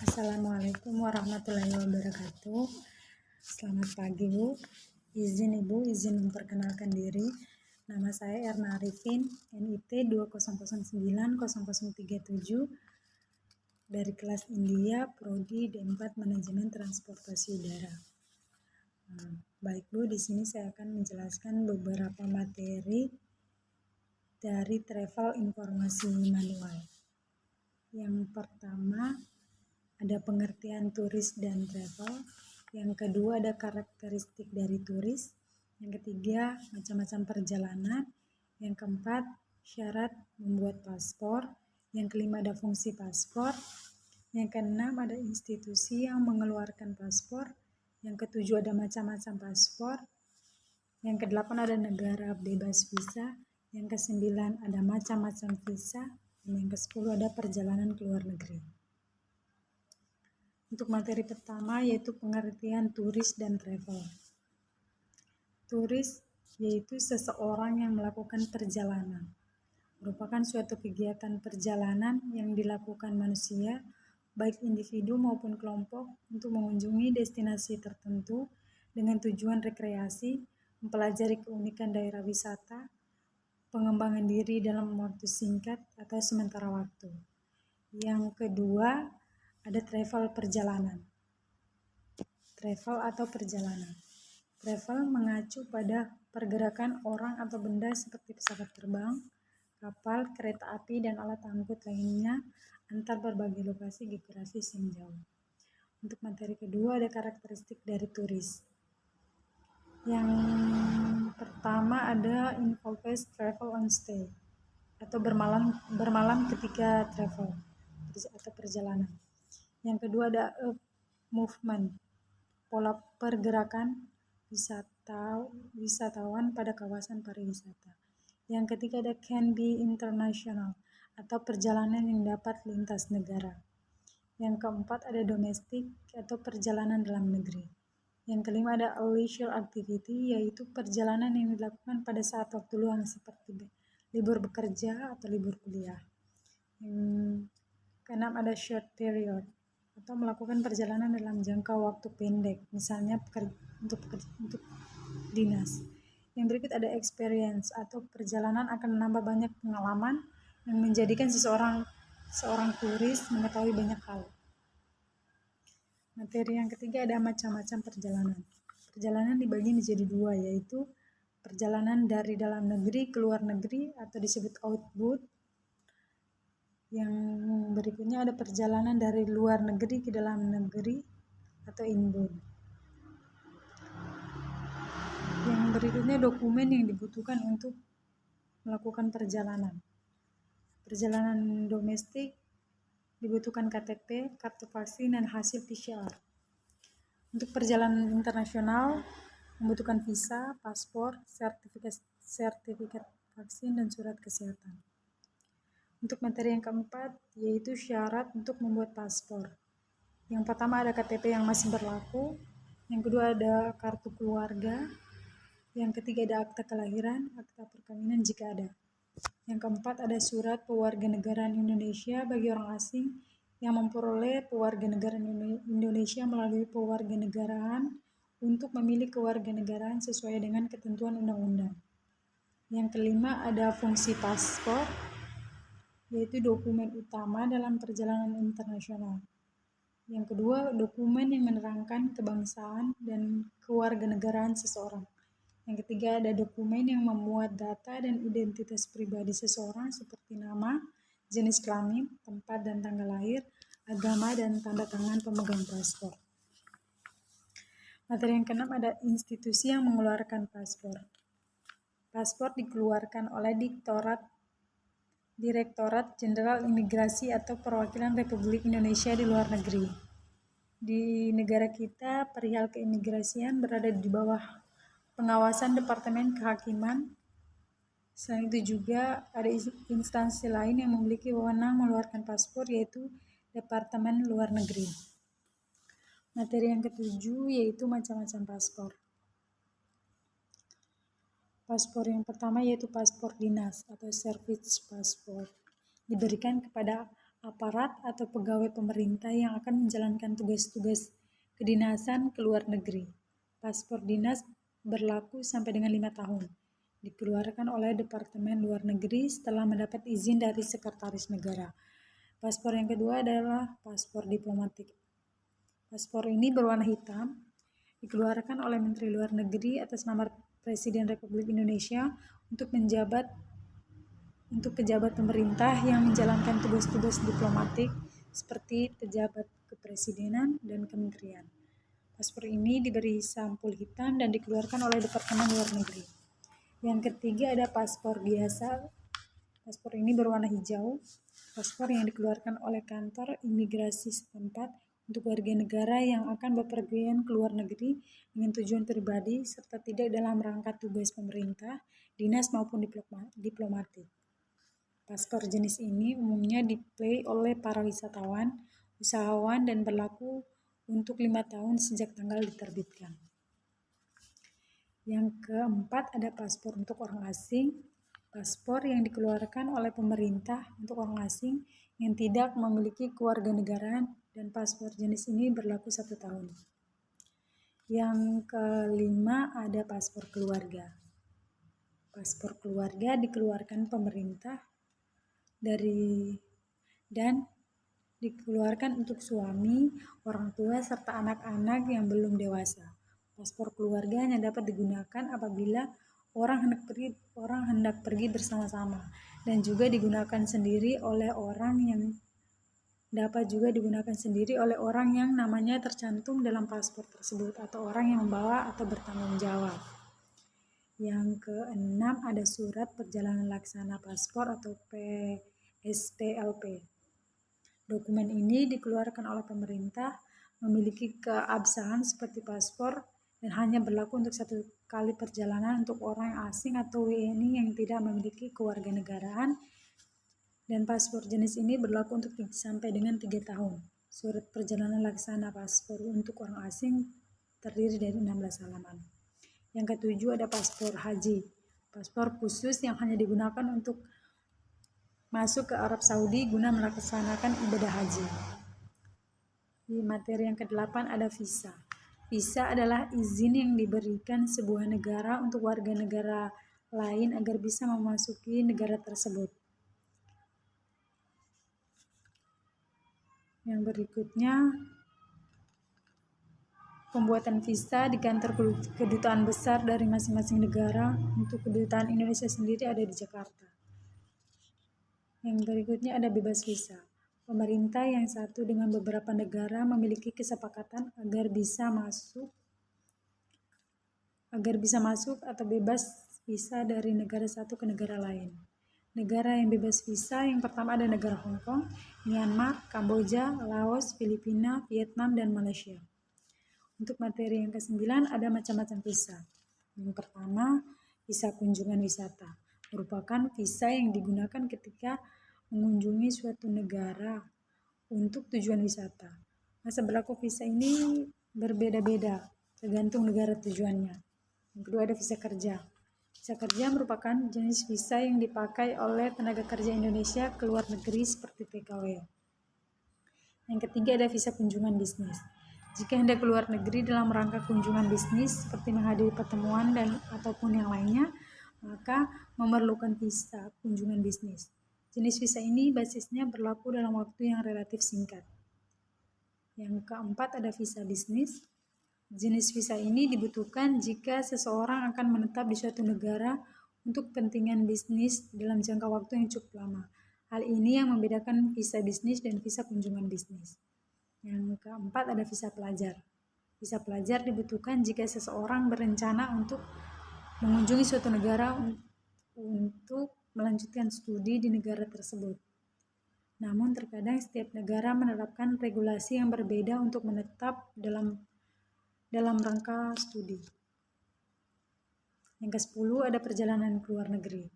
Assalamualaikum warahmatullahi wabarakatuh. Selamat pagi Bu. Izin memperkenalkan diri. Nama saya Erna Arifin, NIT 2009037 dari kelas India, Prodi D4 Manajemen Transportasi Udara. Baik Bu, di sini saya akan menjelaskan beberapa materi dari travel informasi manual. Yang pertama ada pengertian turis dan travel. Yang kedua ada karakteristik dari turis. Yang ketiga macam-macam perjalanan. Yang keempat syarat membuat paspor. Yang kelima ada fungsi paspor. Yang keenam ada institusi yang mengeluarkan paspor. Yang ketujuh ada macam-macam paspor. Yang kedelapan ada negara bebas visa. Yang kesembilan ada macam-macam visa. Dan yang kesepuluh ada perjalanan ke luar negeri. Untuk materi pertama yaitu pengertian turis dan travel. Turis yaitu seseorang yang melakukan perjalanan. Merupakan suatu kegiatan perjalanan yang dilakukan manusia, baik individu maupun kelompok, untuk mengunjungi destinasi tertentu dengan tujuan rekreasi, mempelajari keunikan daerah wisata, pengembangan diri dalam waktu singkat atau sementara waktu. Yang kedua ada travel perjalanan. Travel atau perjalanan. Travel mengacu pada pergerakan orang atau benda seperti pesawat terbang, kapal, kereta api, dan alat angkut lainnya antar berbagai lokasi geografis yang jauh. Untuk materi kedua ada karakteristik dari turis. Yang pertama ada involves travel and stay atau bermalam ketika travel atau perjalanan. Yang kedua ada movement, pola pergerakan wisatawan pada kawasan pariwisata. Yang ketiga ada can be international atau perjalanan yang dapat lintas negara. Yang keempat ada domestic atau perjalanan dalam negeri. Yang kelima ada leisure activity, yaitu perjalanan yang dilakukan pada saat waktu luang seperti libur bekerja atau libur kuliah. Yang keenam ada short period atau melakukan perjalanan dalam jangka waktu pendek, misalnya untuk dinas. Yang berikut ada experience atau perjalanan akan menambah banyak pengalaman yang menjadikan seorang turis mengetahui banyak hal. Materi yang ketiga ada macam-macam perjalanan. Perjalanan dibagi menjadi dua, yaitu perjalanan dari dalam negeri ke luar negeri atau disebut outbound. Yang berikutnya ada perjalanan dari luar negeri ke dalam negeri atau inbound. Yang berikutnya dokumen yang dibutuhkan untuk melakukan perjalanan. Perjalanan domestik dibutuhkan KTP, kartu vaksin, dan hasil PCR. Untuk perjalanan internasional membutuhkan visa, paspor, sertifikat vaksin, dan surat kesehatan. Untuk materi yang keempat yaitu syarat untuk membuat paspor. Yang pertama ada KTP yang masih berlaku, yang kedua ada kartu keluarga, yang ketiga ada akta kelahiran, akta perkawinan jika ada. Yang keempat ada surat pewarganegaraan Indonesia bagi orang asing yang memperoleh pewarganegaraan Indonesia melalui pewarganegaraan untuk memilih kewarganegaraan sesuai dengan ketentuan undang-undang. Yang kelima ada fungsi paspor, yaitu dokumen utama dalam perjalanan internasional. Yang kedua, dokumen yang menerangkan kebangsaan dan kewarganegaraan seseorang. Yang ketiga, ada dokumen yang memuat data dan identitas pribadi seseorang seperti nama, jenis kelamin, tempat dan tanggal lahir, agama, dan tanda tangan pemegang paspor. Materi yang keenam ada institusi yang mengeluarkan paspor. Paspor dikeluarkan oleh Direktorat Jenderal Imigrasi atau Perwakilan Republik Indonesia di luar negeri. Di negara kita, perihal keimigrasian berada di bawah pengawasan Departemen Kehakiman. Selain itu juga ada instansi lain yang memiliki wewenang mengeluarkan paspor, yaitu Departemen Luar Negeri. Materi yang ketujuh yaitu macam-macam paspor. Paspor yang pertama yaitu paspor dinas atau service passport. Diberikan kepada aparat atau pegawai pemerintah yang akan menjalankan tugas-tugas kedinasan ke luar negeri. Paspor dinas berlaku sampai dengan 5 tahun. Dikeluarkan oleh Departemen Luar Negeri setelah mendapat izin dari Sekretaris Negara. Paspor yang kedua adalah paspor diplomatik. Paspor ini berwarna hitam, dikeluarkan oleh Menteri Luar Negeri atas nama Presiden Republik Indonesia untuk pejabat pemerintah yang menjalankan tugas-tugas diplomatik seperti pejabat kepresidenan dan kementerian. Paspor ini diberi sampul hitam dan dikeluarkan oleh Departemen Luar Negeri. Yang ketiga ada paspor biasa. Paspor ini berwarna hijau. Paspor yang dikeluarkan oleh kantor imigrasi setempat untuk warga negara yang akan bepergian ke luar negeri dengan tujuan pribadi serta tidak dalam rangka tugas pemerintah, dinas maupun diplomatik. Paspor jenis ini umumnya diklaim oleh para wisatawan, usahawan dan berlaku untuk 5 tahun sejak tanggal diterbitkan. Yang keempat ada paspor untuk orang asing. Paspor yang dikeluarkan oleh pemerintah untuk orang asing yang tidak memiliki kewarganegaraan dan paspor jenis ini berlaku 1 tahun. Yang kelima ada paspor keluarga. Paspor keluarga dikeluarkan pemerintah dan dikeluarkan untuk suami, orang tua, serta anak-anak yang belum dewasa. Paspor keluarga hanya dapat digunakan apabila orang hendak pergi bersama-sama dan juga digunakan sendiri oleh orang yang namanya tercantum dalam paspor tersebut atau orang yang membawa atau bertanggung jawab. Yang keenam ada surat perjalanan laksana paspor atau PSPLP. Dokumen ini dikeluarkan oleh pemerintah, memiliki keabsahan seperti paspor dan hanya berlaku untuk 1 kali perjalanan untuk orang asing atau WNI yang tidak memiliki kewarganegaraan, dan paspor jenis ini berlaku untuk sampai dengan 3 tahun. Surat perjalanan laksana paspor untuk orang asing terdiri dari 16 halaman. Yang ketujuh ada paspor haji. Paspor khusus yang hanya digunakan untuk masuk ke Arab Saudi guna melaksanakan ibadah haji. Di materi yang ke-8 ada visa. Visa adalah izin yang diberikan sebuah negara untuk warga negara lain agar bisa memasuki negara tersebut. Yang berikutnya, pembuatan visa di kantor kedutaan besar dari masing-masing negara. Untuk kedutaan Indonesia sendiri ada di Jakarta. Yang berikutnya ada bebas visa. Pemerintah yang satu dengan beberapa negara memiliki kesepakatan agar bisa masuk atau bebas visa dari negara satu ke negara lain. Negara yang bebas visa yang pertama ada negara Hong Kong, Myanmar, Kamboja, Laos, Filipina, Vietnam, dan Malaysia. Untuk materi yang ke-9 ada macam-macam visa. Yang pertama, visa kunjungan wisata. Merupakan visa yang digunakan ketika mengunjungi suatu negara untuk tujuan wisata. Masa berlaku visa ini berbeda-beda tergantung negara tujuannya. Yang kedua ada visa kerja. Visa kerja merupakan jenis visa yang dipakai oleh tenaga kerja Indonesia ke luar negeri seperti TKW. Yang ketiga ada visa kunjungan bisnis. Jika hendak keluar negeri dalam rangka kunjungan bisnis seperti menghadiri pertemuan ataupun yang lainnya, maka memerlukan visa kunjungan bisnis. Jenis visa ini basisnya berlaku dalam waktu yang relatif singkat. Yang keempat ada visa bisnis. Jenis visa ini dibutuhkan jika seseorang akan menetap di suatu negara untuk kepentingan bisnis dalam jangka waktu yang cukup lama. Hal ini yang membedakan visa bisnis dan visa kunjungan bisnis. Yang keempat ada visa pelajar. Visa pelajar dibutuhkan jika seseorang berencana untuk mengunjungi suatu negara untuk melanjutkan studi di negara tersebut. Namun terkadang setiap negara menerapkan regulasi yang berbeda untuk menetap dalam rangka studi. Yang ke-10 ada perjalanan ke luar negeri.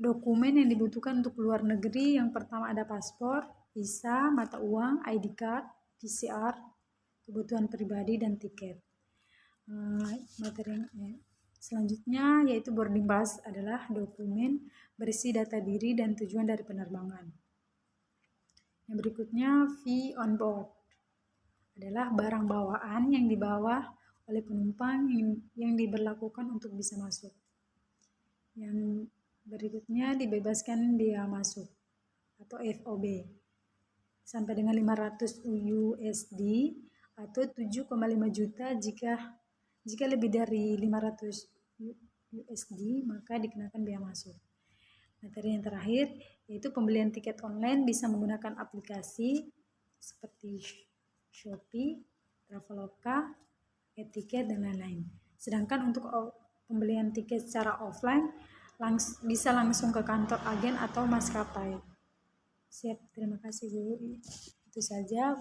Dokumen yang dibutuhkan untuk luar negeri yang pertama ada paspor, visa, mata uang, ID card, PCR, kebutuhan pribadi, dan tiket. Selanjutnya yaitu boarding pass adalah dokumen berisi data diri dan tujuan dari penerbangan. Yang berikutnya fee on board adalah barang bawaan yang dibawa oleh penumpang yang diberlakukan untuk bisa masuk. Yang berikutnya dibebaskan biaya masuk atau FOB sampai dengan 500 USD atau 7,5 juta jika lebih dari 500 USD maka dikenakan biaya masuk. Materi yang terakhir yaitu pembelian tiket online bisa menggunakan aplikasi seperti Shopee, Traveloka, e-ticket dan lain-lain. Sedangkan untuk pembelian tiket secara offline bisa langsung ke kantor agen atau maskapai. Siap, terima kasih Bu. Itu saja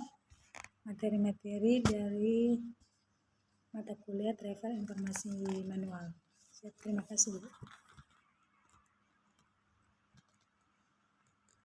materi-materi dari mata kuliah Travel Informasi Manual. Siap, terima kasih Bu.